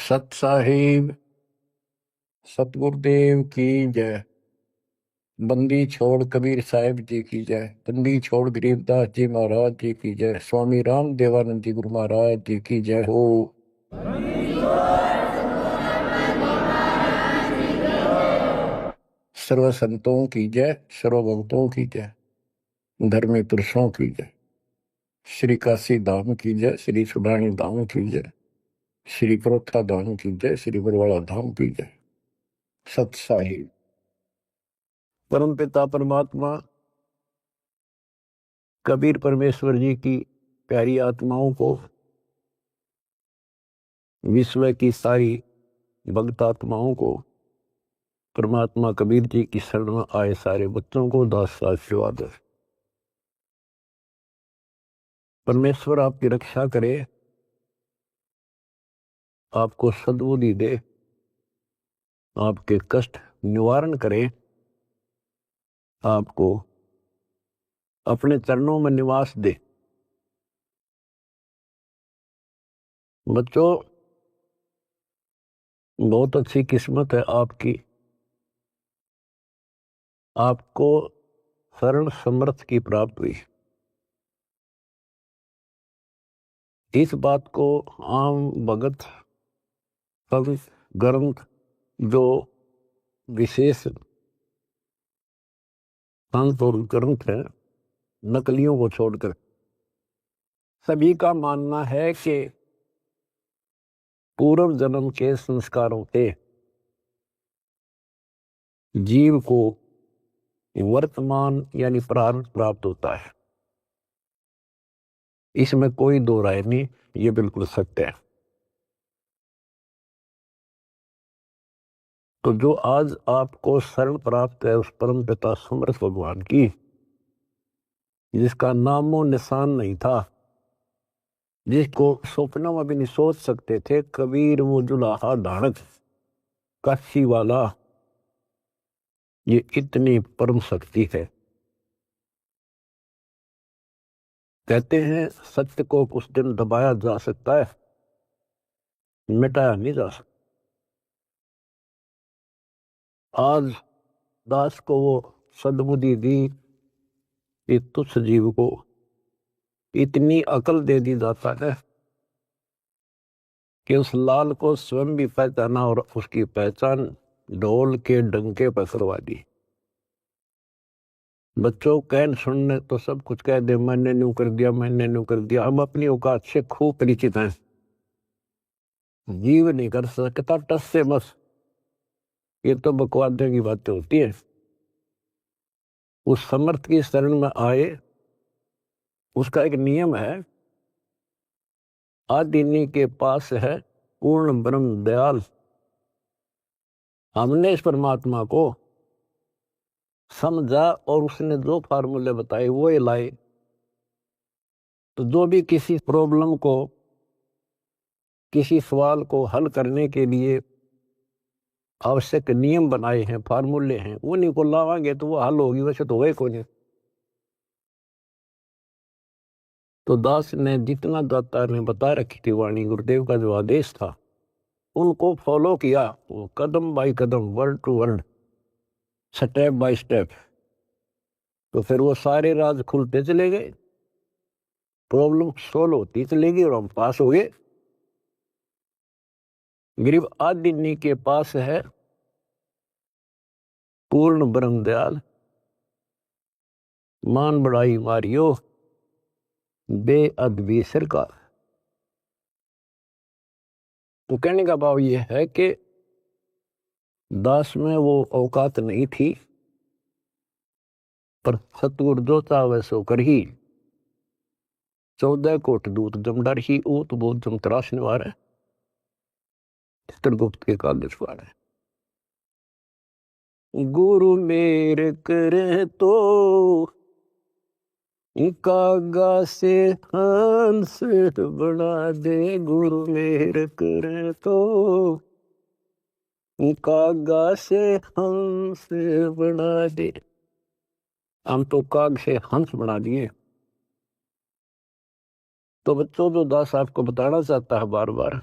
सत साहिब सतगुरुदेव की जय। बंदी छोड़ कबीर साहिब जी की जय। बंदी छोड़ गरीबदास जी महाराज जी की जय। स्वामी राम देवानंद जी गुरु महाराज जी की जय हो। सर्व संतों की जय, सर्व भक्तों की जय, धर्मी पुरुषों की जय। श्री काशी धाम की जय, श्री सुडानी धाम की जय, श्री परोथा धाम की जय, श्री बरवाड़ा धाम की जय। सत साहिब परम पिता परमात्मा कबीर परमेश्वर जी की प्यारी आत्माओं को, विश्व की सारी भक्त आत्माओं को, परमात्मा कबीर जी की शरण में आए सारे बच्चों को दास आशीर्वाद। परमेश्वर आपकी रक्षा करे, आपको सद्बुद्धि दे, आपके कष्ट निवारण करे, आपको अपने चरणों में निवास दे। बच्चों, बहुत अच्छी किस्मत है आपकी, आपको शरण समर्थ की प्राप्त हुई। इस बात को आम भगत संत ग्रंथ जो विशेष संत और ग्रंथ है, नकलियों को छोड़कर सभी का मानना है कि पूर्व जन्म के संस्कारों से जीव को वर्तमान यानी प्रारब्ध प्राप्त होता है। इसमें कोई दो राय नहीं, ये बिल्कुल सत्य है। तो जो आज आपको शरण प्राप्त है उस परम पिता समर्थ भगवान की, जिसका नामो निशान नहीं था, जिसको स्वप्न में भी नहीं सोच सकते थे, कबीर वो जुलाहा धाड़क काशी वाला, ये इतनी परम शक्ति है। कहते हैं सत्य को कुछ दिन दबाया जा सकता है, मिटाया नहीं जा सकता। आज दास को वो सद्बुद्धि दी कि तुच्छ जीव को इतनी अकल दे दी जाता है कि उस लाल को स्वयं भी पहचाना और उसकी पहचान ढोल के डंके पर करवा दी। बच्चों, कहन सुनने तो सब कुछ कह दे, मैंने न्यू कर दिया, मैंने न्यू कर दिया। हम अपनी औकात से खूब परिचित हैं। जीव नहीं कर सकता टस से मस, ये तो बकवादे की बातें होती है। उस समर्थ की शरण में आए, उसका एक नियम है, आदिनी के पास है पूर्ण ब्रह्म दयाल। हमने इस परमात्मा को समझा और उसने जो फार्मूले बताए वो लाए। तो जो भी किसी प्रॉब्लम को, किसी सवाल को हल करने के लिए आवश्यक नियम बनाए हैं, फार्मूले हैं, उन्हीं को लावांगे तो वो हल होगी, वैसे तो हुए को नहीं। तो दास ने जितना दाता ने बता रखी थी वाणी, गुरुदेव का जो आदेश था, उनको फॉलो किया, वो कदम बाय कदम, word to word, step by step. तो फिर वो सारे राज खुलते चले गए, प्रॉब्लम सोल्व होती चलेगी और हम पास हो गए। गरीब आदिनी के पास है पूर्ण ब्रह्म दयाल, मान बढ़ाई मारियो बेअदबी सरकार। तो कहने का भाव ये है कि दास में वो औकात नहीं थी, पर सतगुरु जो चाहे सो कर ही। 14 कोट दूत जमडर ही ऊत बोध जम तराश निवार है, चित्रगुप्त के कागज पार है। गुरु मेरे करे तो कागा से हंस बना दे, गुरु मेरे करे तो कागा से हंस बना दे। हम तो काग से हंस बना दिए। तो बच्चों, जो दास आपको बताना चाहता है बार बार,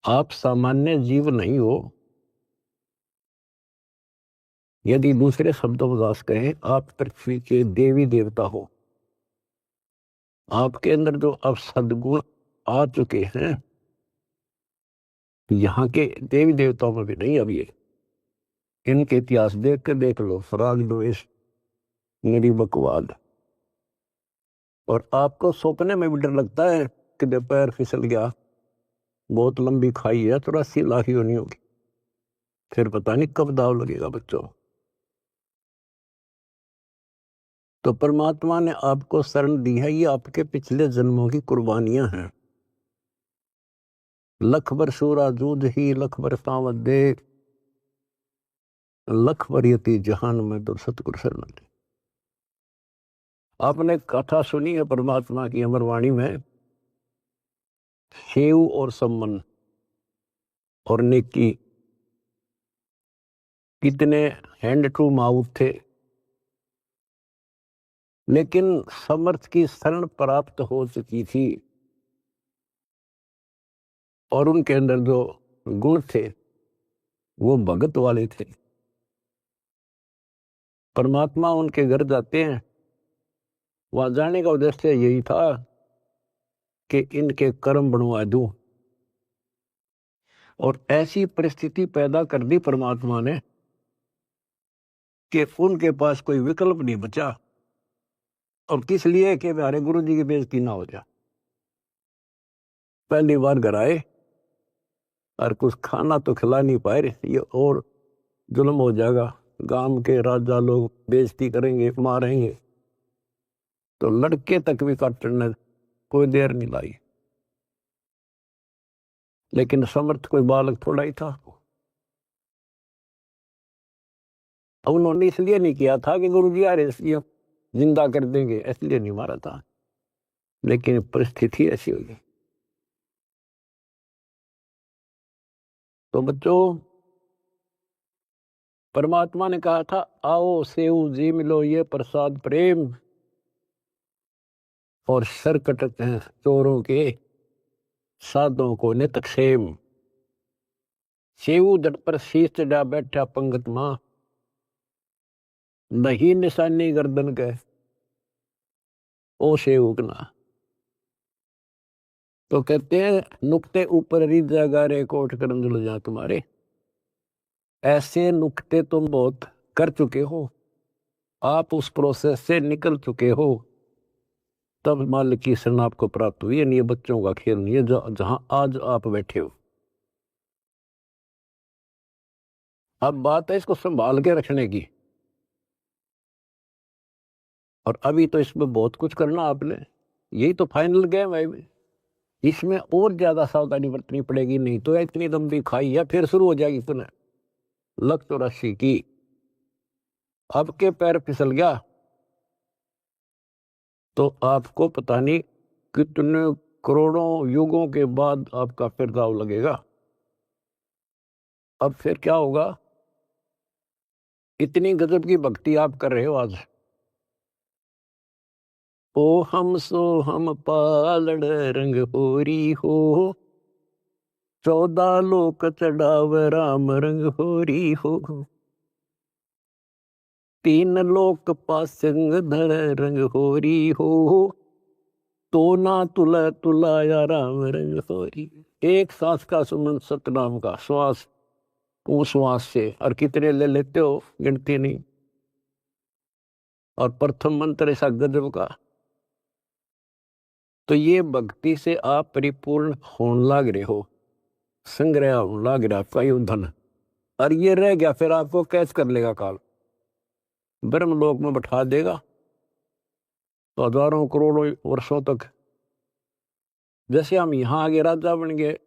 आप सामान्य जीव नहीं हो। यदि दूसरे शब्दों कहें, आप पृथ्वी के देवी देवता हो। आपके अंदर जो अब सद्गुण आ चुके हैं, यहाँ के देवी देवताओं में भी नहीं। अब ये इनके इतिहास देख के देख लो, फराग द्वेष, निरीबकवाद। और आपको सपने में भी डर लगता है कि पैर फिसल गया, बहुत लंबी खाई है, 84 लाख ही होनी होगी, फिर पता नहीं कब दाव लगेगा बच्चों। तो परमात्मा ने आपको शरण दी है, ये आपके पिछले जन्मों की कुर्बानियां हैं। लख बर सूरा जूझ ही, लख बर सावत दे, लख बर यति जहान में तो सतगुरु शरण दे। आपने कथा सुनी है परमात्मा की अमरवाणी में, सेव और सम्मन और नेकी कितने हैंड टू माउथ थे, लेकिन समर्थ की शरण प्राप्त हो चुकी थी और उनके अंदर जो गुण थे वो भगत वाले थे। परमात्मा उनके घर जाते हैं, वहां जाने का उद्देश्य यही था कि इनके कर्म बनवा दूं। और ऐसी परिस्थिति पैदा कर दी परमात्मा ने कि उनके पास कोई विकल्प नहीं बचा। और किस लिए? कि हमारे गुरु जी की बेइज्जती ना हो जाए। पहली बार घर आए और कुछ खाना तो खिला नहीं पाए, ये और जुल्म हो जाएगा, गांव के राजा लोग बेइज्जती करेंगे, मारेंगे। तो लड़के तक भी काटने कोई देर नहीं लाई। लेकिन समर्थ कोई बालक थोड़ा ही था। अब उन्होंने इसलिए नहीं किया था कि गुरु जी यार इसलिए जिंदा कर देंगे, इसलिए नहीं मारा था, लेकिन परिस्थिति ऐसी हुई। तो बच्चों, परमात्मा ने कहा था, आओ सेव जी मिलो ये प्रसाद प्रेम, और सर कटते हैं चोरों के, साधों को नित क्षेम। सेव जट पर शीश चढ़ा बैठा पंगत मां, नहीं निशानी गर्दन के, ओ सेवक ना। तो कहते हैं, नुक्ते ऊपर रिजा गारे कोट करम जुल जा तुम्हारे। ऐसे नुक्ते तुम बहुत कर चुके हो, आप उस प्रोसेस से निकल चुके हो, तब मालिक की शरण आपको प्राप्त हुई है। नहीं, ये बच्चों का खेल नहीं है जहां आज आप बैठे हो। अब बात है इसको संभाल के रखने की। और अभी तो इसमें बहुत कुछ करना आपने, यही तो फाइनल गेम है। इसमें और ज्यादा सावधानी बरतनी पड़ेगी, नहीं तो इतनी लंबी खाई है फिर शुरू हो जाएगी पुनः। लख 84 की, अब के पैर फिसल गया तो आपको पता नहीं कितने करोड़ों युगों के बाद आपका फिर दाव लगेगा। अब फिर क्या होगा? इतनी गजब की भक्ति आप कर रहे हो आज। ओ हम सो हम पालड़ रंग होरी हो, 14 लोक चढ़ाव राम रंग होरी हो, 3 लोक पासंग धर रंग होरी हो, तो ना तुला तुलाया राम रंग होरी। एक सांस का सुमन सतनाम का श्वास, वो श्वास से, और कितने ले लेते हो गिनती नहीं। और प्रथम मंत्र ऐसा गजब का। तो ये भक्ति से आप परिपूर्ण होने लग रहे हो, संग्रह होने लग रहा आपका ये धन। और ये रह गया फिर आपको कैच कर लेगा काल, ब्रह्मलोक में बैठा देगा तो हजारों करोड़ों वर्षों तक। जैसे हम यहाँ आगे राजा बन गए,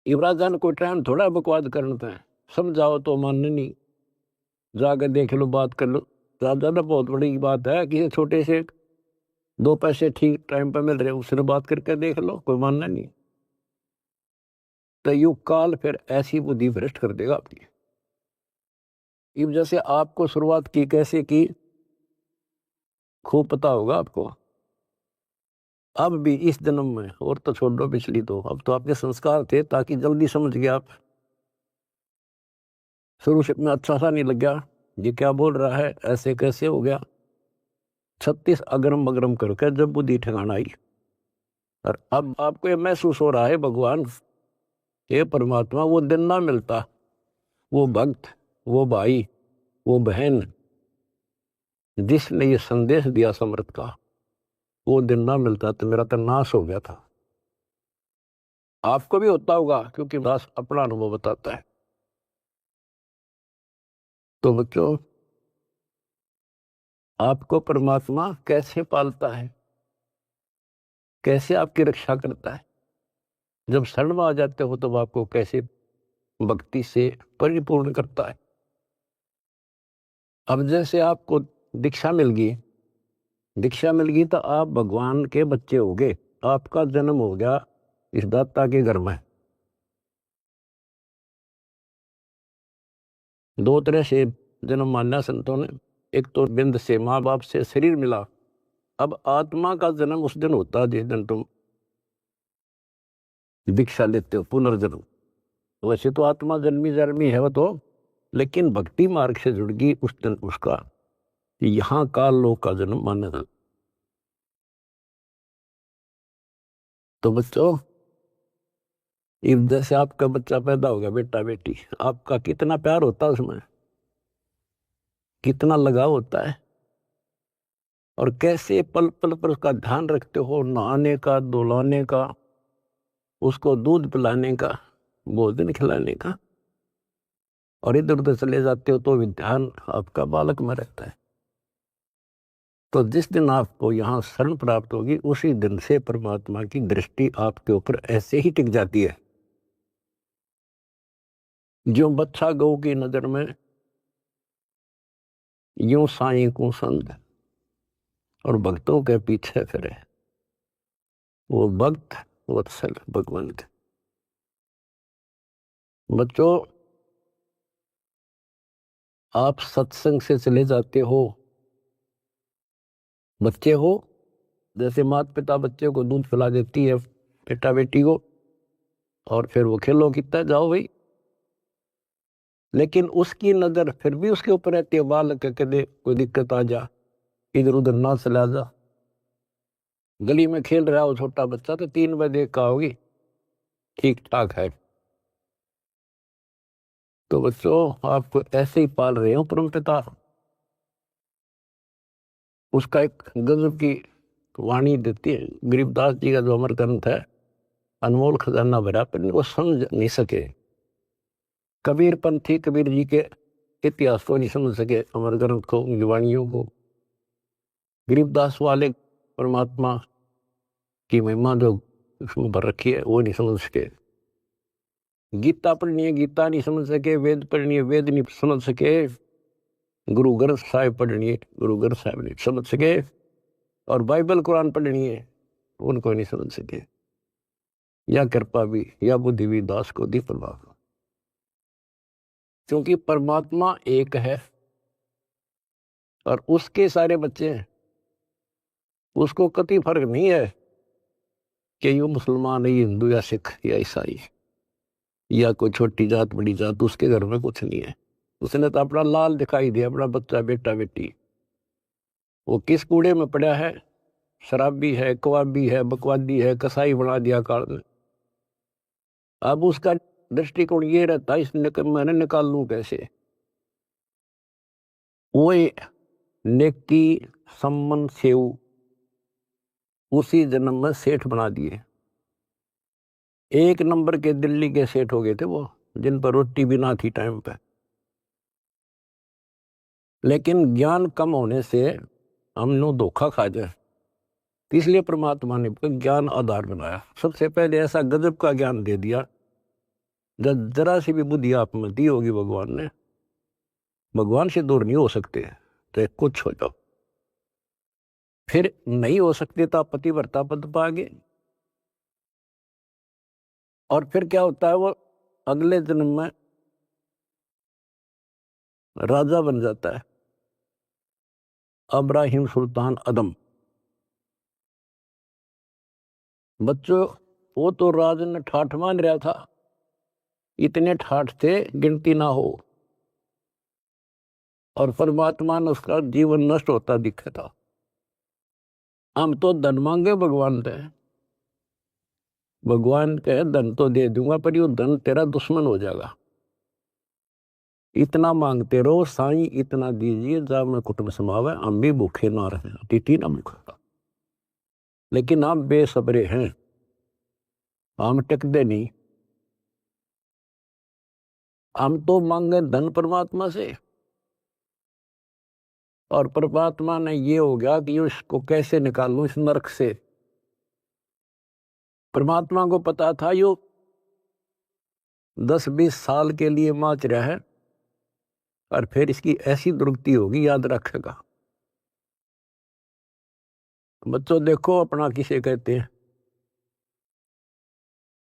युवराजा ने कोई टाइम थोड़ा बकवाद करना है, समझाओ तो मानने नहीं, जाकर देख लो, बात कर लो। राजा ने बहुत बड़ी बात है, किसी छोटे से 2 पैसे ठीक टाइम पर मिल रहे, उसने बात करके देख लो, कोई मानना नहीं। तो युग काल फिर ऐसी बुद्धि भ्रष्ट कर देगा आपकी। इस वजह से आपको शुरुआत की कैसे की खूब पता होगा आपको। अब भी इस जन्म में, और तो छोड़ दो पिछली, तो अब तो आपके संस्कार थे ताकि जल्दी समझ गए आप। शुरू से में अच्छा सा नहीं लग गया, ये क्या बोल रहा है, ऐसे कैसे हो गया। 36 अगरम बगरम करके जब बुद्धि ठिकाना आई, और अब आपको ये महसूस हो रहा है भगवान, ये परमात्मा वो दिन ना मिलता, वो भक्त, वो भाई, वो बहन जिसने ये संदेश दिया समर्थ का, वो दिन ना मिलता तो मेरा तो नाश हो गया था। आपको भी होता होगा, क्योंकि दास अपना अनुभव बताता है। तो बच्चों, आपको परमात्मा कैसे पालता है, कैसे आपकी रक्षा करता है, जब शरण में आ जाते हो तब आपको कैसे भक्ति से परिपूर्ण करता है। अब जैसे आपको दीक्षा मिल गई, दीक्षा मिल गई तो आप भगवान के बच्चे हो गए, आपका जन्म हो गया इस दाता के घर में। दो तरह से जन्म माना संतों ने, एक तो बिंद से माँ बाप से शरीर मिला, अब आत्मा का जन्म उस दिन होता है जिस दिन तुम दीक्षा लेते हो, पुनर्जन्म। वैसे तो आत्मा जन्मी जन्मी है वो तो, लेकिन भक्ति मार्ग से जुड़ गई उस दिन उसका यहाँ काल लोक का जन्म माना जाता। तो बच्चों, इस जैसे आपका बच्चा पैदा हो गया, बेटा बेटी, आपका कितना प्यार होता है उसमें, कितना लगाव होता है, और कैसे पल पल पर उसका ध्यान रखते हो, नहाने का, धुलाने का, उसको दूध पिलाने का, भोजन खिलाने का, और इधर उधर चले जाते हो तो भी ध्यान आपका बालक में रहता है। तो जिस दिन आपको यहाँ शरण प्राप्त होगी, उसी दिन से परमात्मा की दृष्टि आपके ऊपर ऐसे ही टिक जाती है। जो बच्चा गौ की नजर में यूं साईं को संग और भक्तों के पीछे फिरे, वो भक्त वत्सल भगवंत। बच्चों, आप सत्संग से चले जाते हो, बच्चे हो, जैसे माता पिता बच्चे को दूध पिला देती है, बेटा बेटी को, और फिर वो खेलो कितना जाओ भाई, लेकिन उसकी नजर फिर भी उसके ऊपर रहती है, बालक के दे कोई दिक्कत आ जा, इधर उधर ना चला जा। गली में खेल रहा हो छोटा बच्चा तो 3 बजे का होगी, ठीक ठाक है। तो बच्चों, आप ऐसे ही पाल रहे हो परम पिता। उसका एक गजब की वाणी देती है, गरीबदास जी का जो अमर ग्रंथ है, अनमोल खजाना भरा, पर वो समझ नहीं सके। कबीर पंथी कबीर जी के इतिहास को नहीं समझ सके, अमर ग्रंथ को, उनकी वाणियों को। गरीबदास वाले परमात्मा की महिमा जो उसमें भर रखी है वो नहीं समझ सके। गीता पढ़नी है, गीता नहीं समझ सके। वेद पढ़नी है, वेद नहीं समझ सके। गुरु ग्रंथ साहिब पढ़नी है, गुरु ग्रंथ साहिब नहीं समझ सके। और बाइबल कुरान पढ़नी है, उनको नहीं समझ सके। या कृपा भी या बुद्धि भी दास को दी परमात्मा, क्योंकि परमात्मा एक है और उसके सारे बच्चे हैं। उसको कति फर्क नहीं है कि ये मुसलमान है, ये हिंदू या सिख या ईसाई या कोई छोटी जात बड़ी जात, उसके घर में कुछ नहीं है। उसने तो अपना लाल दिखाई दिया, अपना बच्चा बेटा बेटी। वो किस कूड़े में पड़ा है, शराबी है, कवाबी है, बकवादी है, कसाई बना दिया काल ने। अब उसका दृष्टिकोण ये रहता है, मैंने निकाल लूं कैसे। वो नेकी सम्मन सेव उसी जन्म में सेठ बना दिए। 1 नंबर के दिल्ली के सेठ हो गए थे वो, जिन पर रोटी भी ना थी टाइम पे। लेकिन ज्ञान कम होने से हम लोग धोखा खा जाए, इसलिए परमात्मा ने ज्ञान आधार बनाया। सबसे पहले ऐसा गजब का ज्ञान दे दिया, जब जरा सी भी बुद्धि आप में दी होगी भगवान ने, भगवान से दूर नहीं हो सकते, चाहे कुछ हो जाओ। फिर नहीं हो सकते तो आप पतिव्रता पद पाओगे। और फिर क्या होता है, वो अगले जन्म में राजा बन जाता है, अब्राहिम सुल्तान अदम। बच्चों, वो तो राज ने ठाठ मान रहा था, इतने ठाठ थे गिनती ना हो, और परमात्मा ने उसका जीवन नष्ट होता दिखा था। हम तो धन मांगे भगवान से, भगवान कहे धन तो दे दूंगा पर यो धन तेरा दुश्मन हो जाएगा, इतना मांगते रहो साईं इतना दीजिए जब मैं कुटुंब समावे, हम भी भूखे ना रहे, अतिथि ना भूखा। लेकिन हम बेसब्रे हैं, हम टिकते नहीं, हम तो मांगे धन परमात्मा से, और परमात्मा ने ये हो गया कि इसको कैसे निकालूं इस नरक से। परमात्मा को पता था यो 10-20 साल के लिए माच रहा है, और फिर इसकी ऐसी दुर्गति होगी, याद रखेगा। बच्चों देखो, अपना किसे कहते हैं,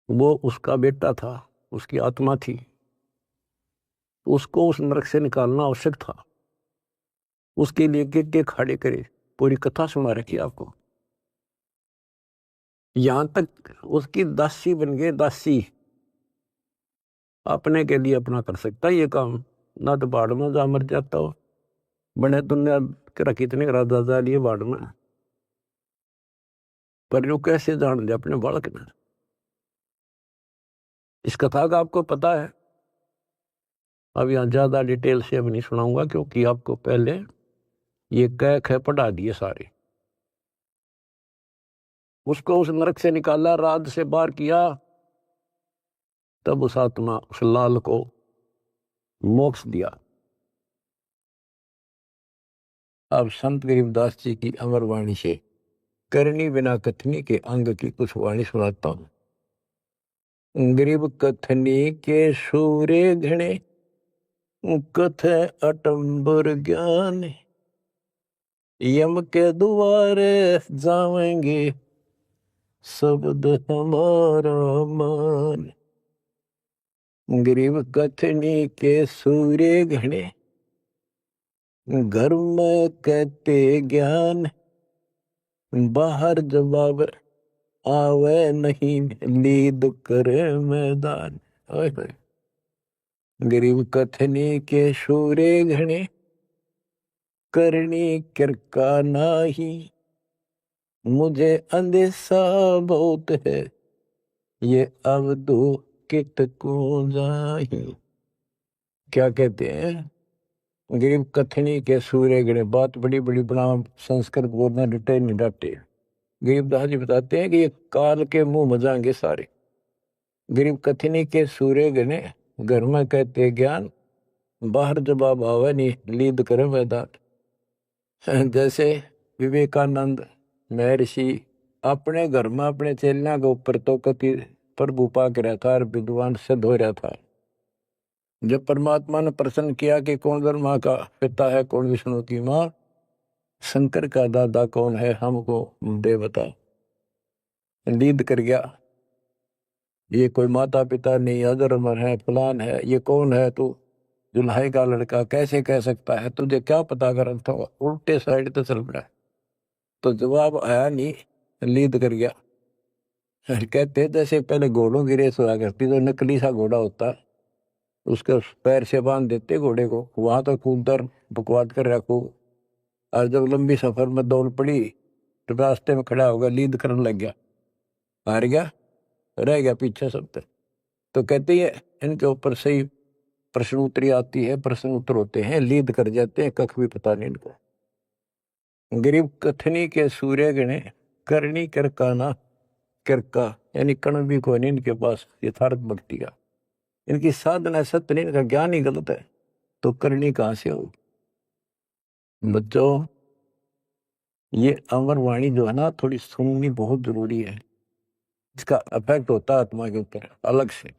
वो उसका बेटा था, उसकी आत्मा थी, उसको उस नरक से निकालना आवश्यक था। उसके लिए के खड़े करे, पूरी कथा सुना रखी आपको। यहां तक उसकी दासी बन गए, दासी अपने के लिए अपना कर सकता ये काम, ना तो बाढ़ में जा मर जाता हो, बने दुनिया के कितने राजा जा लिए बाढ़ में, पर यो कैसे जान दे अपने बालक ने। इस कथा का आपको पता है। अब यहाँ ज्यादा डिटेल से अब नहीं सुनाऊंगा, क्योंकि आपको पहले ये कह पढ़ा दिए सारे। उसको उस नरक से निकाला, राज से बाहर किया, तब उस आत्मा उस लाल को मोक्ष दिया। अब संत गरीबदास जी की अमर वाणी से करनी बिना कथनी के अंग की कुछ वाणी सुनाता हूं। गरीब कथनी के सूरे घणे, कथ अटंबर ज्ञान, यम के द्वारे जावेंगे शब्द हमारा मान। गरीब कथनी के सूर्य घने, घर में कहते ज्ञान, बाहर जवाब आवे नहीं, नींद करे मैदान। गरीब कथनी के सूर्य घने, करनी किरका नाही, मुझे अंदेशा बहुत है, ये अब दो कित को जाही। क्या कहते हैं, गरीब कथनी के सूर्य गणे, बात बड़ी बड़ी बना संस्कृत बोलना डटे नहीं डटे। गरीबदास जी बताते हैं कि ये काल के मुंह मजाएंगे सारे। गरीब कथनी के सूर्य गणे, घर में कहते ज्ञान, बाहर जवाब आवे नहीं, लीद करे मैदान। जैसे विवेकानंद महर्षि अपने घर में अपने चेलिया के ऊपर तो कति प्रभु पाक रहा था और विद्वान सिद्ध हो रहा था। जब परमात्मा ने प्रश्न किया कि कौन ब्रह्मा का पिता है, कौन विष्णु की मां, शंकर का दादा कौन है, हमको दे बता। लीद कर गया, ये कोई माता पिता नहीं, अधर्म है, फलान है, ये कौन है तू, जुल्हाई का लड़का कैसे कह सकता है, तुझे क्या पता कर था। उल्टे साइड तो चल पड़ा, तो जवाब आया नहीं, लीद कर गया। कहते जैसे पहले घोड़ों की रेस हुआ करती, तो नकली सा घोड़ा होता, उसके पैर से बांध देते घोड़े को, वहां तो कूदकर बकवाद कर रखो, और जब लंबी सफर में दौड़ पड़ी तो रास्ते में खड़ा होगा, लीद करने लग गया, हार गया, रह गया पीछे सब तक। तो कहते हैं इनके ऊपर सही प्रश्न उत्तरी आती है, प्रश्न उत्तर होते हैं, लीद कर जाते हैं, कख भी पता नहीं इनको। गरीब कथनी के सूर्य गणे, करनी करकाना, करका यानी कण भी कोई नहीं इनके पास यथार्थ भक्ति का, इनकी साधना सत्य नहीं, इनका ज्ञान ही गलत है, तो करनी कहां से होगी। बच्चों, ये अमर वाणी जो है ना, थोड़ी सुननी बहुत जरूरी है, इसका इफेक्ट होता है आत्मा के ऊपर अलग से,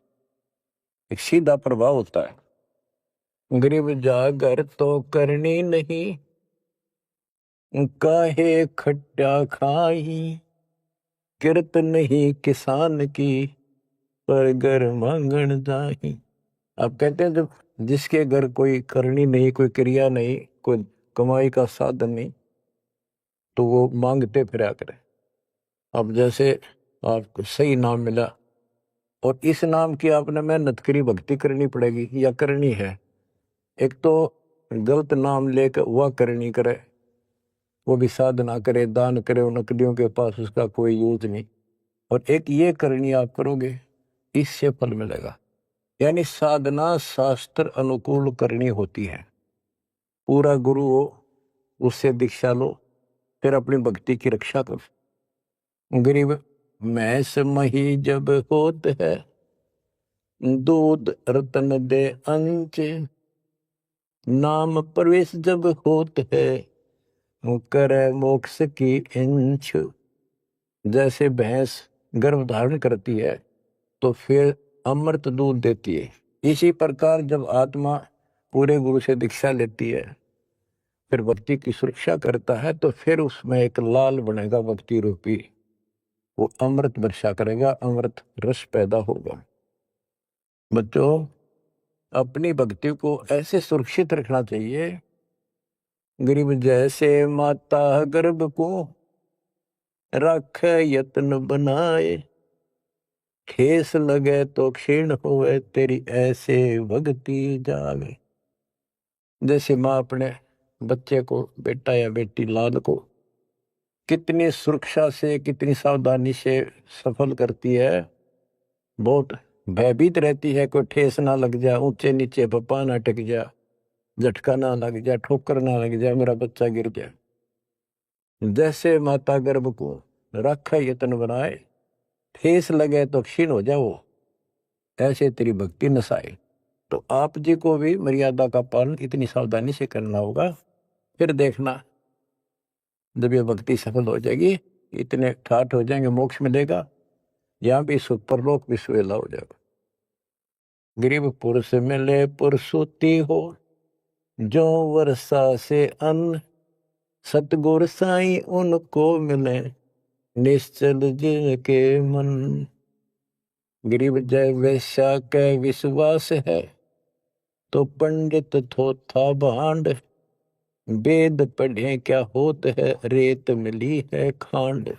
एक सीधा प्रभाव होता है। गरीब जागर तो करनी नहीं, काहे खट्टा खाई, किरत नहीं किसान की, पर घर मांगण जाही। आप कहते हैं जब जिसके घर कोई करनी नहीं, कोई क्रिया नहीं, कोई कमाई का साधन नहीं, तो वो मांगते फिरा करे। अब जैसे आपको सही नाम मिला, और इस नाम की आपने मेहनत करी, भक्ति करनी पड़ेगी या करनी है। एक तो गलत नाम लेकर वह करनी करे, वो भी साधना करे, दान करे, उन नकलियों के पास उसका कोई यूज नहीं। और एक ये करनी आप करोगे, इससे फल मिलेगा। यानी साधना शास्त्र अनुकूल करनी होती है। पूरा गुरु हो, उससे दीक्षा लो, फिर अपनी भक्ति की रक्षा करो। गरीब मैस मही जब होत है, दूध रतन दे अंच, नाम प्रवेश जब होत है, करे मोक्ष की इंच। जैसे भैंस गर्भ धारण करती है तो फिर अमृत दूध देती है, इसी प्रकार जब आत्मा पूरे गुरु से दीक्षा लेती है, फिर भक्ति की सुरक्षा करता है, तो फिर उसमें एक लाल बनेगा भक्ति रूपी, वो अमृत वर्षा करेगा, अमृत रस पैदा होगा। बच्चों, अपनी भक्ति को ऐसे सुरक्षित रखना चाहिए। गरीब जैसे माता गर्भ को रखे यत्न बनाए, ठेस लगे तो क्षीण होए, तेरी ऐसे भक्ति जागे। जैसे माँ अपने बच्चे को, बेटा या बेटी लाल को कितनी सुरक्षा से, कितनी सावधानी से सफल करती है, बहुत भयभीत रहती है, कोई ठेस ना लग जाए, ऊंचे नीचे पप्पा ना टिक जाए, झटका ना लग जाए, ठोकर ना लग जाए, मेरा बच्चा गिर जाए। जैसे माता गर्भ को रखे यत्न बनाए, ठेस लगे तो क्षीण हो जाओ, ऐसे तेरी भक्ति नसाए। तो आप जी को भी मर्यादा का पालन इतनी सावधानी से करना होगा। फिर देखना, जब ये भक्ति सफल हो जाएगी, इतने ठाठ हो जाएंगे, मोक्ष मिलेगा, यहाँ भी सुख परलोक भी सुहेला हो जाएगा। गरीब पुरुष मिले पुरसुती हो, जो वर्षा से अन्न, सतगुर साई उनको मिले, निश्चल जिनके मन। गरीब जय वैश्या के विश्वास है, तो पंडित थोथा भांड, वेद पढ़े क्या होत है, रेत मिली है खांड।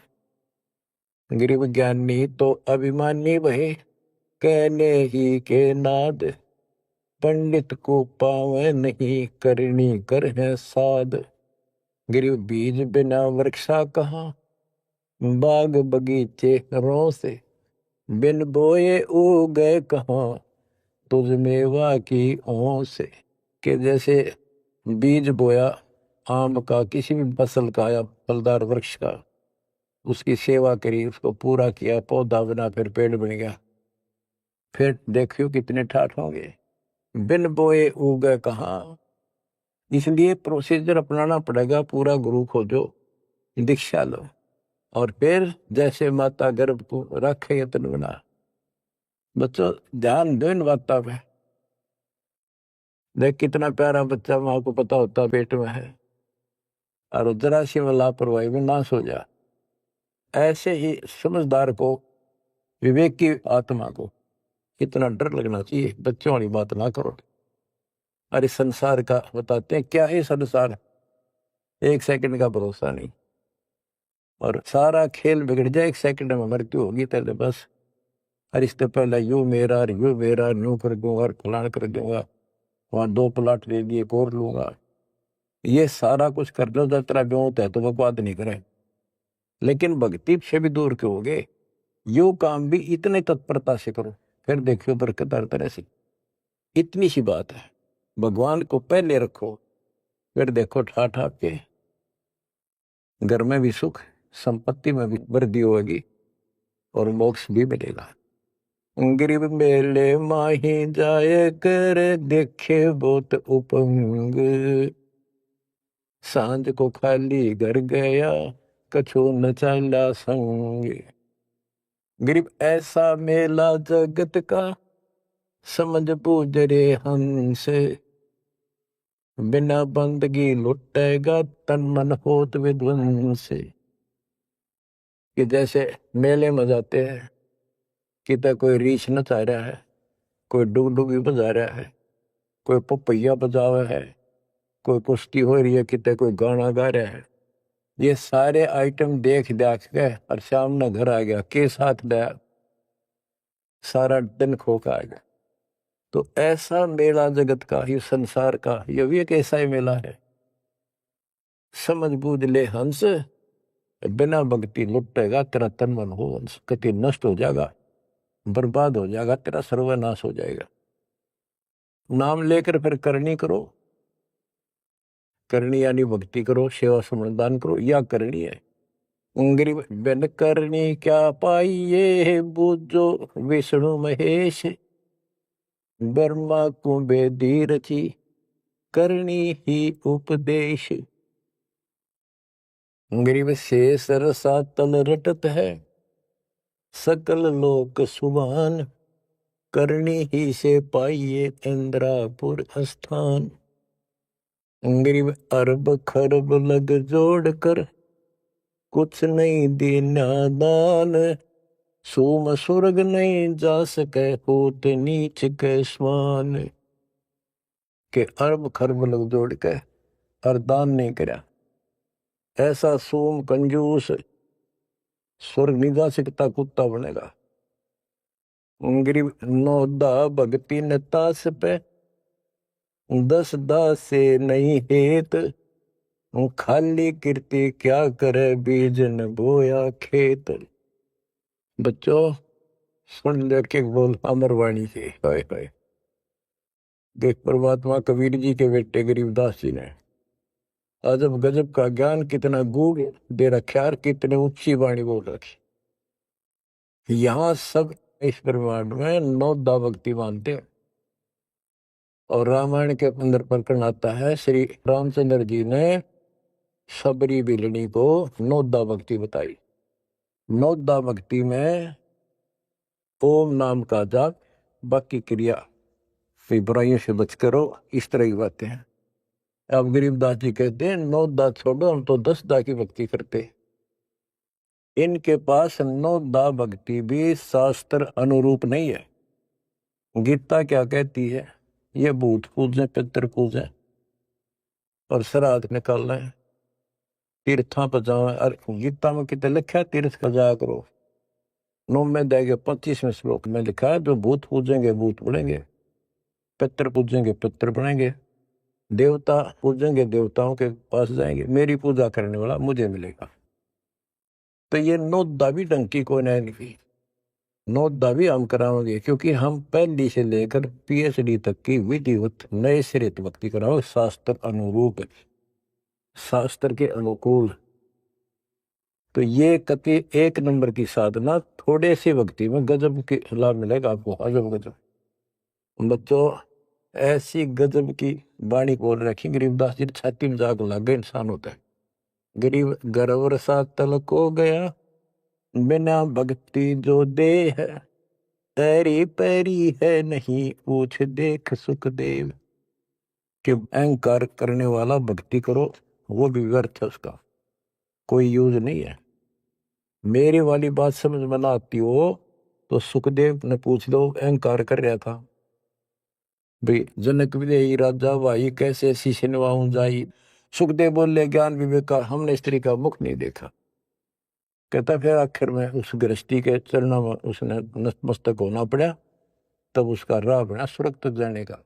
गरीब ज्ञानी तो अभिमानी वही, कहने ही के नाद, पंडित को पावे नहीं, करनी कर है साध। गरीब बीज बिना वृक्षा कहाँ, बाग बगीचे रो से, बिन बोए उगे कहाँ, तुझ मेवा की ओं से। कि जैसे बीज बोया आम का, किसी भी फसल का या फलदार वृक्ष का, उसकी सेवा करी, उसको पूरा किया, पौधा बना, फिर पेड़ बन गया, फिर देखियो कितने ठाठ होंगे। बिन बोए उगे कहाँ, इसलिए प्रोसीजर अपनाना पड़ेगा। पूरा गुरु खोजो, दीक्षा लो, और फिर जैसे माता गर्भ को रखे यत्न बना। बच्चों, ध्यान दो इन बातों पे। देख कितना प्यारा बच्चा, माँ को पता होता पेट में है, और जरा सी में लापरवाही में नाश हो जा। ऐसे ही समझदार को, विवेक की आत्मा को कितना डर लगना चाहिए। बच्चों वाली बात ना करो। अरे संसार का बताते हैं, क्या है संसार, एक सेकंड का भरोसा नहीं, और सारा खेल बिगड़ जाए, एक सेकंड में मृत्यु होगी तेरे बस। और इससे पहले यू मेरा न्यू कर दूंगा, और फलान कर दूंगा, वहां 2 प्लाट ले दिए, एक और लूंगा। ये सारा कुछ कर लो, जब तेरा ब्योत है तो बकवाद नहीं करे, लेकिन भक्ति से भी दूर क्यों हो गए। यो काम भी इतने तत्परता से करो, फिर देखियो बरकत हर तरह से। इतनी सी बात है, भगवान को पहले रखो, फिर देखो ठाठ आपके घर में भी सुख, संपत्ति में भी वृद्धि होगी, और मोक्ष भी मिलेगा। गरीब मेले माही जाए कर, देखे बहुत उपंग, सांझ को खाली घर गया, कछु न चला संग। गरीब ऐसा मेला जगत का, समझ बूझ रे हंस, बिना बंदगी लुटेगा, तन मन होत विध्वंस। कि जैसे मेले में जाते हैं, कितना कोई रीछ नचा रहा है, कोई डुगडुगी बजा रहा है, कोई पपैया बजा रहा है, कोई कुश्ती हो रही है, कितने कोई गाना गा रहा है। ये सारे आइटम देख देख के और शाम में घर आ गया के साथ लाया, सारा दिन खो के आ गया। तो ऐसा मेला जगत का, ये संसार का, ये भी एक ऐसा ही मेला है। समझ बूझ ले हंस, बिना भक्ति लुटेगा तेरा तन मन हो हंस, कति नष्ट हो जाएगा, बर्बाद हो जाएगा, तेरा सर्वनाश हो जाएगा। नाम लेकर फिर करनी करो, करनी यानी भक्ति करो, सेवा समर्दान करो, या करनी है। गरीब बिन करनी क्या पाइये, बूझो विष्णु महेश, ब्रह्मा को बेदी रची, करनी ही उपदेश। गरीब से सरसा तल रटत है, सकल लोक सुभान, करनी ही से पाइये इंद्रापुर स्थान। गरीब अरब खरब लग जोड़ कर, कुछ नहीं देना दान, सोम स्वर्ग नहीं जा सके, होत नीच के स्वान। के अरब खरब लग जोड़ के और दान नहीं करा, ऐसा सोम कंजूस स्वर्ग नहीं जा सकता, कुत्ता बनेगा। गरीब नौदा भक्ति नतास पे, 10 दास से नहीं हेत, खाली कीर्ति क्या करे, बीज न बोया खेत। बच्चों सुन लेके बोल अमरवाणी से, हाय हाय। देख परमात्मा कबीर जी के बेटे गरीबदास जी ने अजब गजब का ज्ञान कितना गूढ़ दे रखा, कितने ऊंची वाणी बोल रखी। यहाँ सब इस ब्रह्मांड में 9 दा भक्ति मानते हैं। और रामायण के अंदर प्रकरण आता है, श्री रामचंद्र जी ने सबरी बिलनी को 9 दा भक्ति बताई। 9 दा भक्ति में ओम नाम का जाप, बाकी क्रिया, फिर बुराइयों से बच करो, इस तरह की बातें हैं। अब गरीबदास जी कहते हैं 9 दा छोड़ो, हम तो 10 दा की भक्ति करते। इनके पास 9 दा भक्ति भी शास्त्र अनुरूप नहीं है। गीता क्या कहती है, ये भूत पूजें, पितर पूजें और श्राद्ध निकालना है, तीर्थां पर जाओ। और गीता में कितने लिखा है, तीर्थ का जाया करो। 9 में देगा 25वें श्लोक में लिखा है, जो भूत पूजेंगे भूत बनेंगे, पितर पूजेंगे पितर बनेंगे, देवता पूजेंगे देवताओं के पास जाएंगे, मेरी पूजा करने वाला मुझे मिलेगा। तो ये 9 दा भी डंकी को नहीं, 9 दा भी हम कराओगे, क्योंकि हम पहली से लेकर PhD तक की विधिवत नए सिरे भक्ति कराओ, शास्त्र अनुरूप, शास्त्र के अनुकूल। तो ये कति 1 नंबर की साधना, थोड़े से भक्ति में गजब के लाभ मिलेगा आपको, अजब गजब। बच्चों ऐसी गजब की वाणी बोल रखी गरीबदास जी, छाती में जाग लग गए इंसान होता है। गरीब गर्वर सा तल को गया, बिना भक्ति जो दे है, तेरी पैरी है नहीं पूछ देख सुखदेव। कि अहंकार करने वाला भक्ति करो, वो भी व्यर्थ है, उसका कोई यूज नहीं है। मेरी वाली बात समझ में ना आती हो तो सुखदेव ने पूछ लो, अहंकार कर रहा था भाई, जनक विदेही राजा भाई कैसे शीशे नवाऊं जाई। सुखदेव बोले ज्ञान विवेक का हमने स्त्री का मुख नहीं देखा। कहता फिर आखिर में उस गृहस्थी के चरणों में उसने नतमस्तक होना पड़ा, तब उसका राह बना स्वर्ग तक जाने का।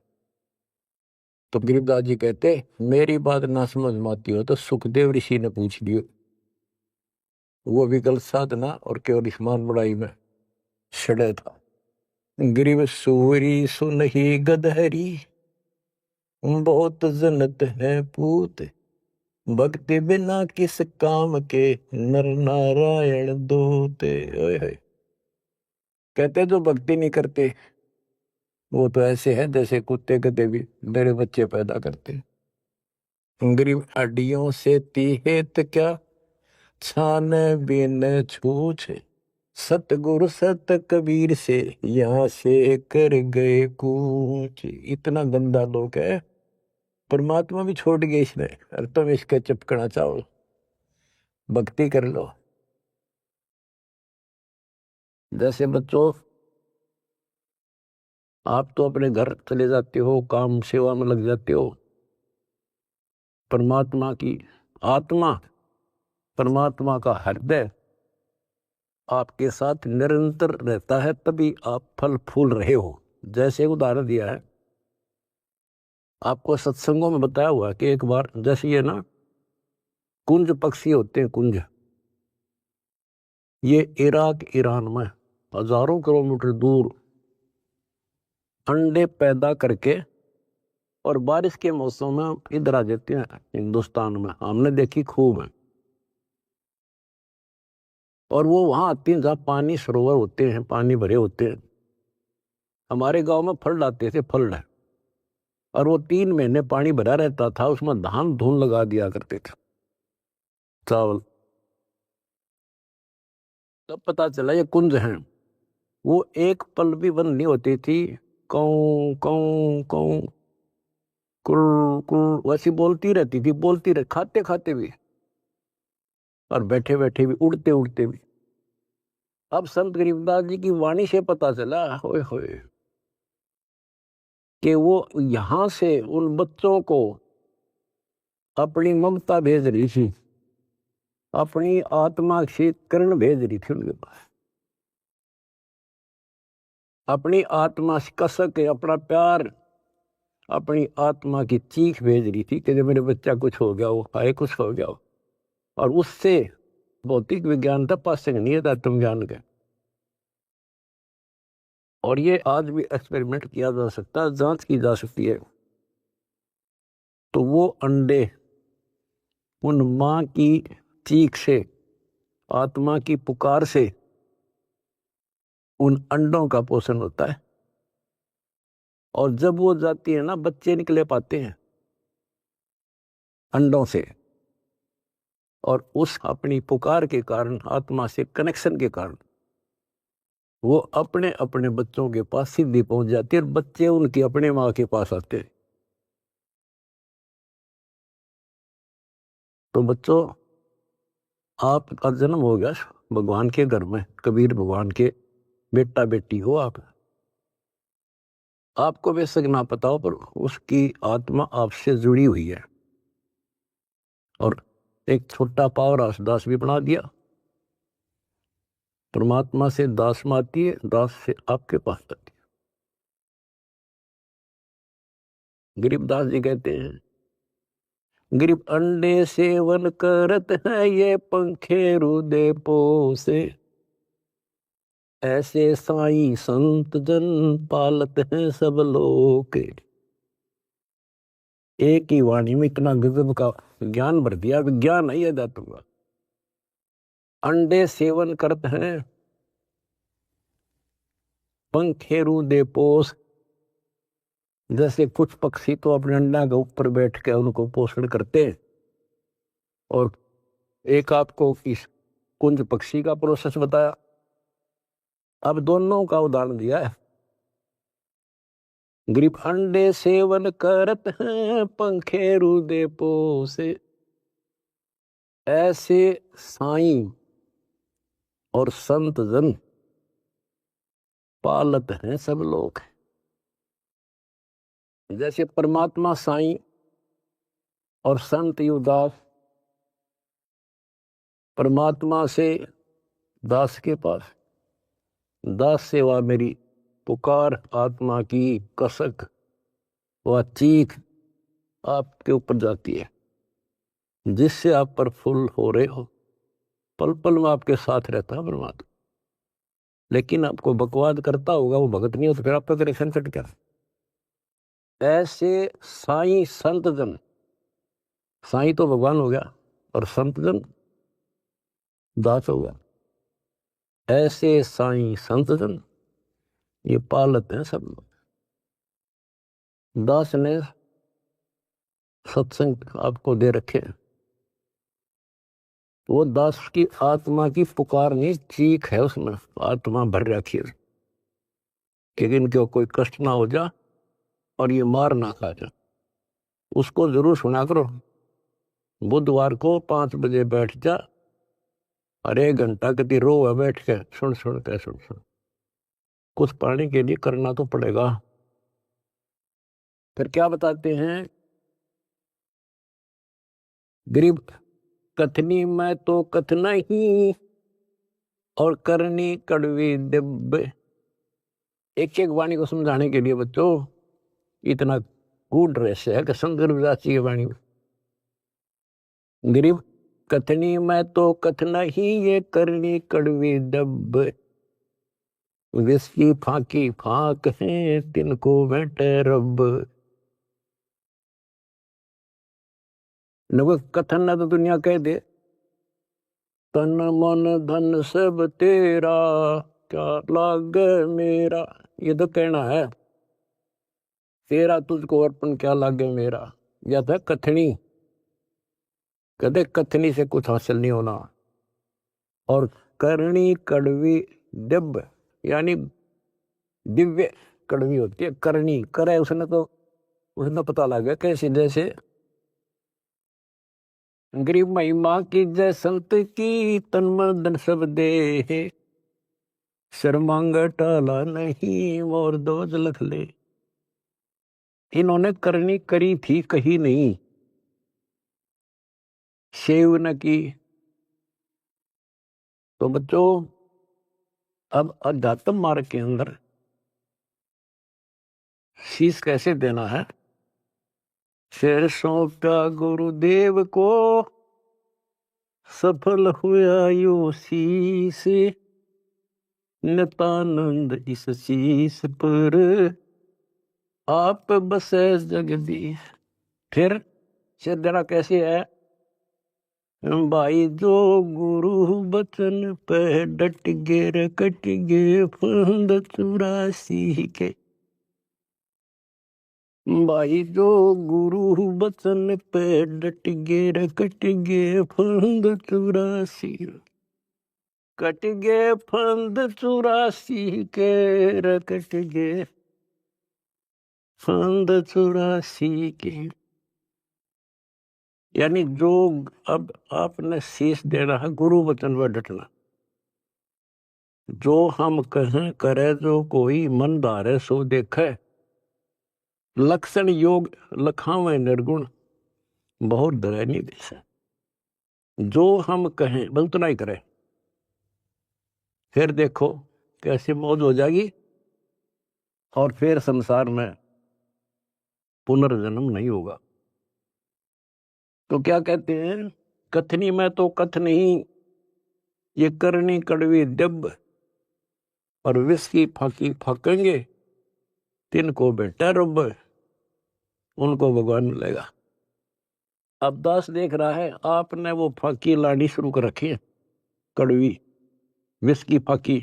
तो गरीबदास जी कहते, मेरी बात ना समझ में आती हो तो सुखदेव ऋषि ने पूछ लियो, वो भी गलत साधना और केवल ईमान बड़ाई में सड़े था। गरीब सूरी सुनही गदहरी, बहुत जनत है पूत, भक्ति बिना किस काम के, नर नारायण दूते। कहते जो भक्ति नहीं करते वो तो ऐसे है जैसे कुत्ते गधे भी बड़े बच्चे पैदा करते। गरीब हड्डियों से तीहेत क्या, छान बिन छूछ, सतगुरु सत कबीर से यहाँ से कर गए कूच। इतना गंदा लोग है, परमात्मा भी छोड़ गए इसने, और तुम इसके चिपकना चाहो, भक्ति कर लो। जैसे बच्चों आप तो अपने घर चले जाते हो, काम सेवा में लग जाते हो, परमात्मा की आत्मा परमात्मा का हृदय आपके साथ निरंतर रहता है, तभी आप फल फूल रहे हो। जैसे उदाहरण दिया है आपको सत्संगों में बताया हुआ कि एक बार जैसे ये ना कुंज पक्षी होते हैं, कुंज, ये इराक ईरान में हजारों किलोमीटर दूर अंडे पैदा करके और बारिश के मौसम में इधर आ जाते हैं हिंदुस्तान में, हमने देखी खूब है। और वो वहां आती हैं जहाँ पानी सरोवर होते हैं, पानी भरे होते हैं। हमारे गांव में फल आते थे, फल है, और वो 3 महीने पानी भरा रहता था, उसमें धान धून लगा दिया करते थे, चावल। तब पता चला ये कुंज हैं। वो एक पल भी बंद नहीं होती थी, कौ कौ कौ कुर कुर वैसी बोलती रहती थी, बोलती रह, खाते खाते भी और बैठे बैठे भी, उड़ते उड़ते भी। अब संत गरीबदास जी की वाणी से पता चला, होए होए, कि वो यहां से उन बच्चों को अपनी ममता भेज रही थी, अपनी आत्मा से किरण भेज रही थी उनके पास, अपनी आत्मा से कसक अपना प्यार, अपनी आत्मा की चीख भेज रही थी कि जब मेरे बच्चा कुछ हो गया हो, हाय कुछ हो गया हो। और उससे भौतिक विज्ञान था, पास नहीं था तुम ज्ञान के। और ये आज भी एक्सपेरिमेंट किया जा सकता है, जांच की जा सकती है। तो वो अंडे उन माँ की चीख से, आत्मा की पुकार से उन अंडों का पोषण होता है। और जब वो जाती है ना, बच्चे निकले पाते हैं अंडों से, और उस अपनी पुकार के कारण, आत्मा से कनेक्शन के कारण, वो अपने अपने बच्चों के पास सीधी पहुंच जाती है, और बच्चे उनकी अपने माँ के पास आते हैं। तो बच्चों, आपका जन्म हो गया भगवान के घर में, कबीर भगवान के बेटा बेटी हो आप। आपको बेशक ना पता हो, पर उसकी आत्मा आपसे जुड़ी हुई है। और एक छोटा पावर दास भी बना दिया। परमात्मा से दास में आती है, दास से आपके पास आती है। गरीबदास जी कहते हैं, गरीब अंडे सेवन करत है, ये पंखे रुदे पोसे, ऐसे साईं संत जन पालत हैं सब लोग। एक ही वाणी में इतना गजब का ज्ञान भर दिया, विज्ञान है ये दातों का। अंडे सेवन करते हैं, पंखे रुदे पोस, जैसे कुछ पक्षी तो अपने अंडा के ऊपर बैठ के उनको पोषण करते हैं। और एक आपको इस कुंज पक्षी का प्रोसेस बताया, अब दोनों का उदाहरण दिया है। गरीब अंडे सेवन करत हैं, पंखे रुदे पोसे, ऐसे साईं और संत जन पालत हैं सब लोग। जैसे परमात्मा साईं और संत युवदास परमात्मा से दास के पास, दास सेवा मेरी पुकार, आत्मा की कसक व चीख आपके ऊपर जाती है, जिससे आप प्रफुल्ल हो रहे हो। पल पल में आपके साथ रहता है परमात्मा। लेकिन आपको बकवाद करता होगा, वो भगत नहीं हो, तो फिर आपका कनेक्शन कट गया। ऐसे साईं संत जन, साईं तो भगवान हो गया और संत जन दास हो गया। ऐसे साईं संत जन ये पालत हैं सब लोग। दास ने सत्संग आपको दे रखे, वो दास की आत्मा की पुकार नहीं, चीख है उसमें, आत्मा भर रखी है कि इनको कोई कष्ट ना हो जा और ये मार ना खा जा। उसको जरूर सुना करो। बुधवार को 5 बजे बैठ जा और 1 घंटा कभी रो है बैठ के, सुन सुन के, सुन सुन, कुछ पाने के लिए करना तो पड़ेगा। फिर क्या बताते हैं, गरीब कथनी मैं तो कथना ही और करनी कड़वी दिब। एक एक वाणी को समझाने के लिए बच्चों इतना गूढ़ रहस्य है कि शंकर विदास जी की वाणी में गरीब कथनी मैं तो कथना ही ये करनी कड़वी दब। विस्की फाकी फाक है तिनको बैठे रब। न कथन ना तो दुनिया कह दे तन मन धन सब तेरा क्या लाग मेरा। ये तो कहना है तेरा तुझको अर्पण क्या लागे मेरा। या था कथनी कदे कथनी से कुछ हासिल नहीं होना। और करनी कड़वी दिव्य यानी दिव्य कड़वी होती है। करनी करे उसने पता लग गया कैसे जैसे गरीब महिमा की जय संत की तन मन धन सब दे। शर्मांग टाला नहीं मोर दोज लख ले। इन्होंने करनी करी थी कही नहीं सेव न की। तो बच्चों अब अध्यात्म मार्ग के अंदर शीश कैसे देना है। शेर सौंपा गुरुदेव को सफल हुआ यो शीश। नितानंद इस शीश पर आप बसे जगदीश। फिर शेर देना कैसे है भाई जो गुरु बचन पे डट गे रे कट गे फंद 84 के। भाई जो गुरु बचन पे डट गे रे कट गे फंद 84। कट गे फंद 84 के रे कट गे फंद 84 के। यानी जो अब आपने शीश देना है गुरु वचन पर डटना। जो हम कहें करे जो कोई मन धारे सो देखे। लक्षण योग लखावे निर्गुण बहुत डरे नहीं देश। जो हम कहें बस उतना ही करें फिर देखो कैसे मौज हो जाएगी। और फिर संसार में पुनर्जन्म नहीं होगा। तो क्या कहते हैं कथनी में तो कथ नहीं ये करनी कड़वी दब। और विष की फाकी फाकेंगे तिनको बेटा रब उनको भगवान मिलेगा। अब दास देख रहा है आपने वो फाकी लानी शुरू कर रखी है कड़वी विष की फाकी।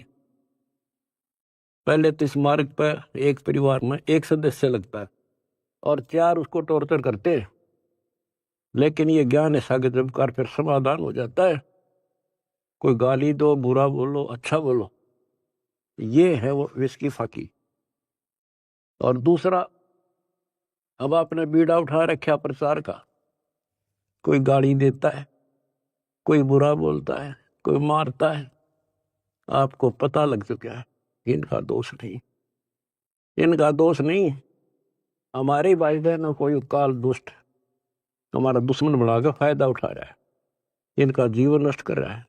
पहले तो इस मार्ग पर एक परिवार में एक सदस्य लगता है और 4 उसको टॉर्चर करते हैं। लेकिन ये ज्ञान ऐसा कि जब कर फिर समाधान हो जाता है। कोई गाली दो बुरा बोलो अच्छा बोलो ये है वो विष की फाकी। और दूसरा अब आपने बीड़ा उठा रखा प्रचार का। कोई गाली देता है कोई बुरा बोलता है कोई मारता है। आपको पता लग चुका है इनका दोष नहीं। इनका दोष नहीं हमारे भाई बहनों कोई काल दुष्ट हमारा दुश्मन बनाकर फायदा उठा रहा है इनका जीवन नष्ट कर रहा है।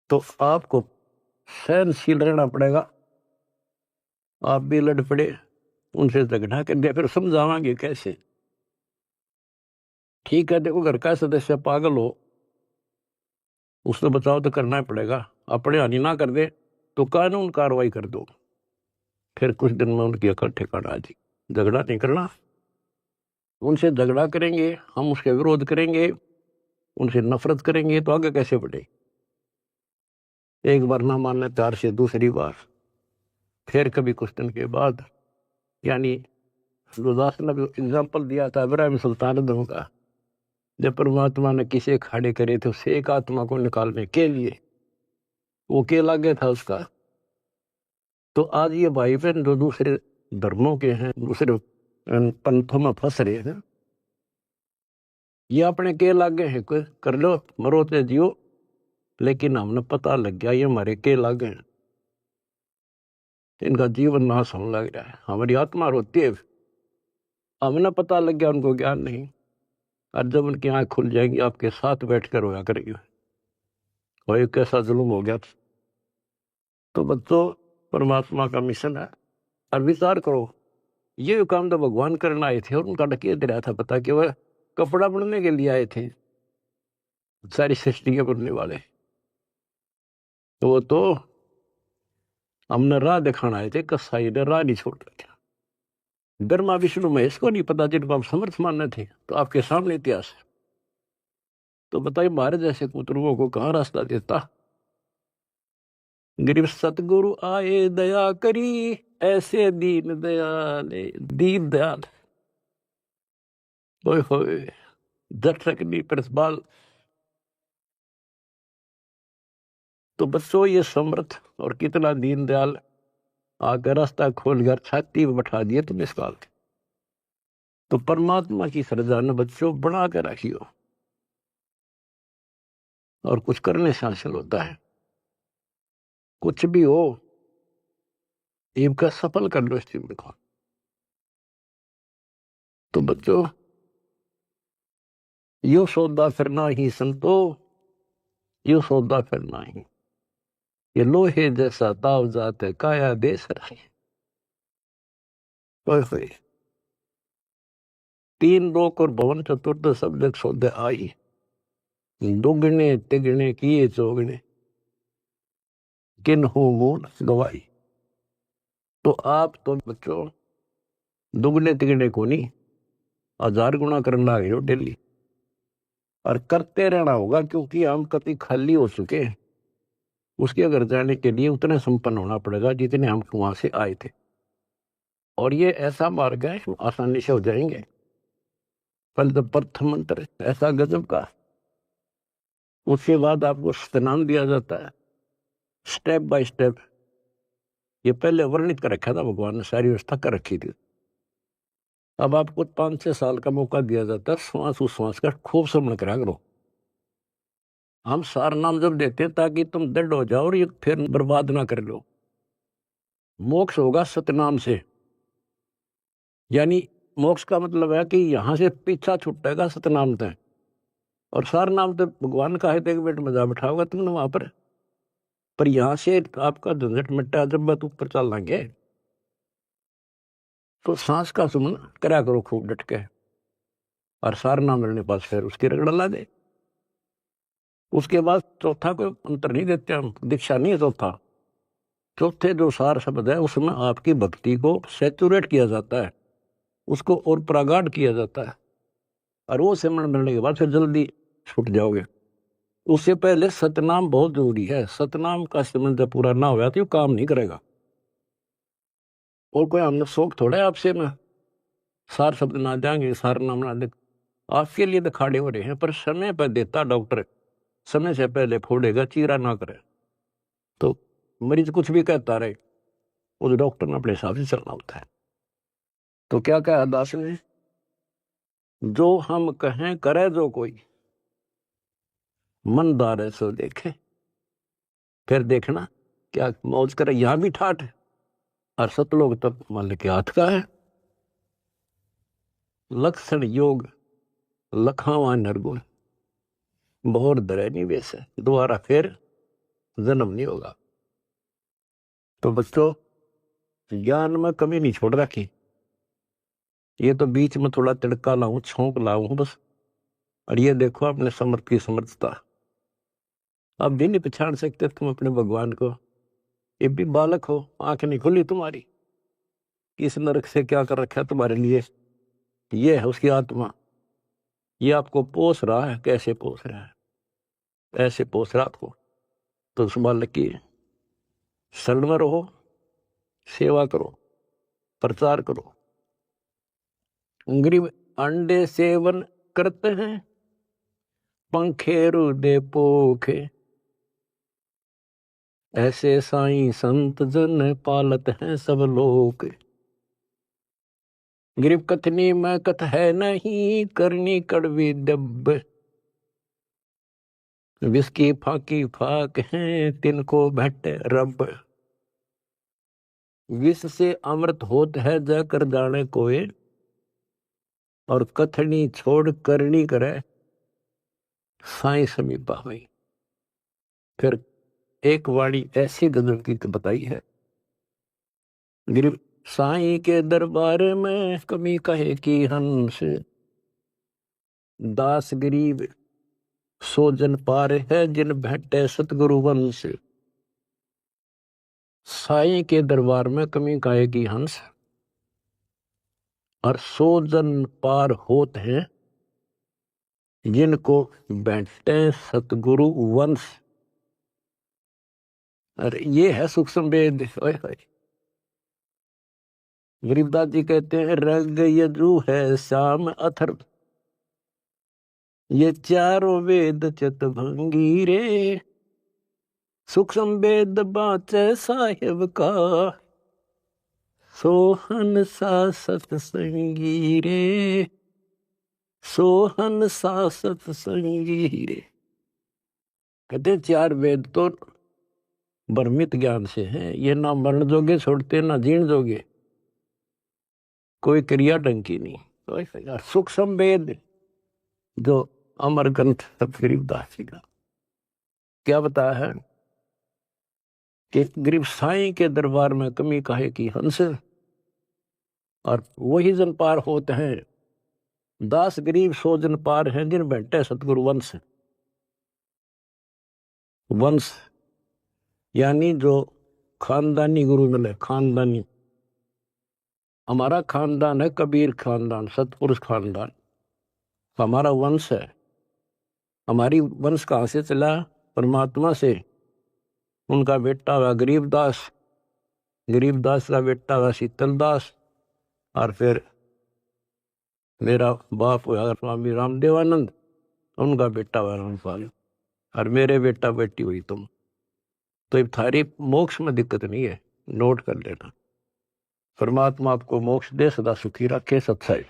तो आपको सहनशील रहना पड़ेगा। आप भी लड़ पड़े उनसे झगड़ा कर दिया फिर समझावांगे कैसे। ठीक है देखो घर का सदस्य पागल हो उसने बचाव तो करना ही पड़ेगा। अपने हानि ना कर दे तो कानून कार्रवाई कर दो। फिर कुछ दिन में उनकी अकल ठिकाना आ जाएगी। झगड़ा नहीं करना। उनसे झगड़ा करेंगे हम उसके विरोध करेंगे उनसे नफरत करेंगे तो आगे कैसे बढ़े। एक बार ना मानने प्यार से दूसरी बार फिर कभी कुछ दिन के बाद। यानी गुरदास ने भी एग्जाम्पल दिया था इब्राहिम सुल्तान का जब परमात्मा ने किसे खड़े करे थे उसे एक आत्मा को निकालने के लिए वो के लागे था उसका। तो आज ये भाई बहन जो दूसरे धर्मों के हैं दूसरे पंथों में फंस रहे हैं ये अपने के लागे हैं कोई कर लो मरो ते जियो। लेकिन हमने पता लग गया ये हमारे के लागे हैं इनका जीवन नाश होने लग रहा है। हमारी आत्मा रोती है हमने पता लग गया उनको ज्ञान नहीं। और जब उनकी आंख खुल जाएंगी आपके साथ बैठकर रोया करेगी, वही कैसा जुल्म हो गया। तो बच्चों, परमात्मा का मिशन है। और विचार करो, ये काम तो भगवान करने आए थे और उनका डकिया दे रहा था, पता कि वह कपड़ा बनने के लिए आए थे, सारी सृष्टि के बनने वाले। तो वो तो हमने राह दिखाना आए थे, कसाई ने राह नहीं छोड़ रखा। ब्रह्मा विष्णु महेश को नहीं पता, जिनको हम समर्थ मानने थे, तो आपके सामने इतिहास है। तो बताइए, महाराज जैसे कुतरुओं को कहाँ रास्ता देता। गरीब सतगुरु आए दया करी, ऐसे दीन दयाल, दीन दयाल होए दर्शक नहीं प्रसबाल। तो बच्चों, ये समर्थ और कितना दीन दयाल आकर रास्ता खोल कर छाती में बैठा दिए तुम इस काल के। तो परमात्मा की श्रद्धा न बच्चों बना कर रखियो, और कुछ करने से हासिल होता है। कुछ भी हो, इनका सफल कर लो इस चीज को। तो बच्चों, यो सौदा फिरना ही संतो, यो सौदा फिरना ही, ये लोहे जैसा ताव जात है, काया देश रहे। तीन लोक और भवन चतुर्थ सब जग सौदे आई, दुगने तिगने किए चौगने, किन हो गुण गवाई। तो आप तो बच्चों दुगने तिगने को नहीं, 1000 गुना करना है डेली, और करते रहना होगा, क्योंकि हम कभी खाली हो चुके हैं। उसके घर जाने के लिए उतने संपन्न होना पड़ेगा जितने हम वहां से आए थे। और ये ऐसा मार्ग है, आसानी से हो जाएंगे। पहले तो प्रथम मंत्र ऐसा गजब का, उसके बाद आपको स्नान दिया जाता है स्टेप बाय स्टेप। ये पहले वर्णित कर रखा था भगवान ने, सारी व्यवस्था कर रखी थी। अब आपको 5-6 साल का मौका दिया जाता है, श्वास उश्वास का खूब समझ करा करो। हम सार नाम जब देते हैं ताकि तुम दृढ़ हो जाओ और ये फिर बर्बाद ना कर लो। मोक्ष होगा सतनाम से, यानी मोक्ष का मतलब है कि यहां से पीछा छुटेगा सतनाम तक। और सार नाम तो भगवान का है, तो एक मिनट मजा बैठाओगा तुमने वहां पर यहां से आपका झंझट मिटा जब बात ऊपर चल लेंगे। तो सांस का सुमन करा करो खूब डट के, और सार नाम मिलने पास फिर उसकी रगड़ ला दे। उसके बाद चौथा कोई अंतर नहीं देते हम, दीक्षा नहीं है चौथा। चौथे जो सार शब्द है उसमें आपकी भक्ति को सैचुरेट किया जाता है, उसको और प्रगाढ़ किया जाता है, और वो सिमरण मिलने के बाद फिर जल्दी छूट जाओगे। उससे पहले सतनाम बहुत जरूरी है। सतनाम का सिमरण जब पूरा ना होगा तो ये काम नहीं करेगा। और कोई हमने शौक थोड़ा है आपसे में सार शब्द ना देंगे, सार नाम ना दे, आपके लिए तो खाड़े हो रहे हैं। पर समय पर देता डॉक्टर, समय से पहले फोड़ेगा, चीरा ना करे। तो मरीज कुछ भी कहता रहे, उस डॉक्टर ने अपने हिसाब से चलना होता है। तो क्या कहा दास ने, जो हम कहें करे जो कोई, मन दार सो देखे। फिर देखना क्या मौज करे, यहां भी ठाठ है, और सतलोक तक मान के हाथ का है। लक्षण योग लखावा नरगुण, बहुर दरे निवेश है, दोबारा फिर जन्म नहीं होगा। तो बच्चों, ज्ञान में कमी नहीं छोड़ रखी। ये तो बीच में थोड़ा तिड़का लाऊं, छोंक लाऊं बस। और ये देखो अपने समर्थ की समर्थता, अब भी नहीं पहचान सकते तुम अपने भगवान को। ये भी बालक हो, आंख नहीं खुली तुम्हारी, किस नरक से क्या कर रखा है तुम्हारे लिए। ये है उसकी आत्मा, ये आपको पोस रहा है। कैसे पोस रहा है, ऐसे पोस रहा आपको। तो उस बालक की शरण में रहो, सेवा करो, प्रचार करो। गरीब अंडे सेवन करते हैं, पंखे रुदे पोखे, ऐसे साईं संत जन पालत हैं सब लोग। गरीब कथनी में कथ है नहीं, करनी कड़वी दब, विस्की फाकी फाक है तिनको भट्टे रब। विष से अमृत होत है जाकर जाने कोई, और कथनी छोड़ करनी करे साई समीपा हुई। फिर एक वाणी ऐसी गजल की बताई है, गरीब साई के दरबार में कमी कहे की हंस, दास गरीब सो जन पार है जिन भेटे सतगुरु वंश। साई के दरबार में कमी कहे की हंस, और सो जन पार होत हैं जिनको बैठे सतगुरु वंश। अरे ये है सूक्ष्म वेद। गरीबदास जी कहते हैं रग यजु है श्याम अथर्व, ये चारों वेद चितभंगी रे, सूक्ष्म वेद बाचे साहिब का, सोहन सा सतसंगी रे, सोहन सा सतसंगी रे। कहते चार वेद तो भ्रमित ज्ञान से हैं, ये ना मरण जोगे छोड़ते ना जीण जोगे, कोई क्रिया ढंग की नहीं। सूक्ष्म वेद जो अमर ग्रंथ गरीबदास जी का क्या बताया है कि गरीब साईं के दरबार में कमी काहे की हंस, और वही जन पार होते हैं, दास गरीब सो जन पार हैं जिन बैठे सतगुरु वंश। वंश यानी जो खानदानी गुरु मिले, खानदानी। हमारा खानदान है कबीर खानदान, सतपुरुष खानदान, हमारा वंश है। हमारी वंश कहाँ से चला? परमात्मा से। उनका बेटा हुआ गरीबदास, गरीबदास का बेटा हुआ शीतलदास, और फिर मेरा बाप हुआ स्वामी रामदेवानंद, उनका बेटा हुआ रामपाल, और मेरे बेटा बेटी हुई तुम। तो ये थारी मोक्ष में दिक्कत नहीं है, नोट कर लेना। परमात्मा आपको मोक्ष दे, सदा सुखी रखे। सत्संग।